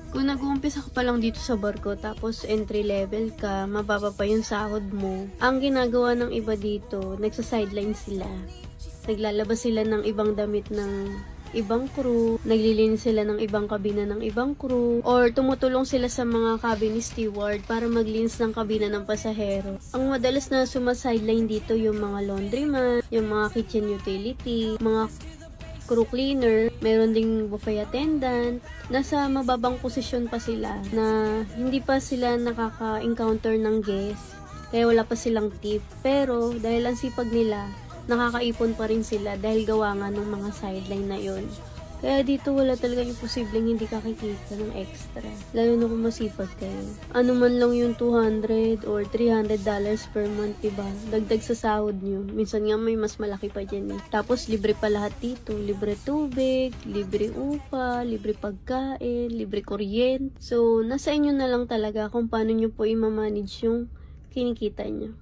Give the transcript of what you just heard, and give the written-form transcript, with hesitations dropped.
Kung nag-uumpisa ka pa lang dito sa barko, tapos entry level ka, mababa pa yung sahod mo. Ang ginagawa ng iba dito, nagsa-sideline sila. Naglalabas sila ng ibang damit ng ibang crew, naglilinis sila ng ibang kabina ng ibang crew, or tumutulong sila sa mga cabin steward para maglinis ng kabina ng pasahero. Ang madalas na sumasideline dito yung mga laundryman, yung mga kitchen utility, mga crew cleaner, meron ding buffet attendant. Nasa mababang posisyon pa sila na hindi pa sila nakaka-encounter ng guest, kaya wala pa silang tip. Pero dahil ang sipag nila, nakakaipon pa rin sila dahil gawa nga ng mga sideline na yun. Kaya dito wala talaga imposibleng hindi kakikita ng extra. Lalo na kung masipag kayo. Ano man lang yung $200 or $300 per month, diba? Dagdag sa sahod nyo. Minsan nga may mas malaki pa dyan eh. Tapos libre pa lahat dito. Libre tubig, libre upa, libre pagkain, libre kuryente. So, nasa inyo na lang talaga kung paano nyo po i-manage yung kinikita nyo.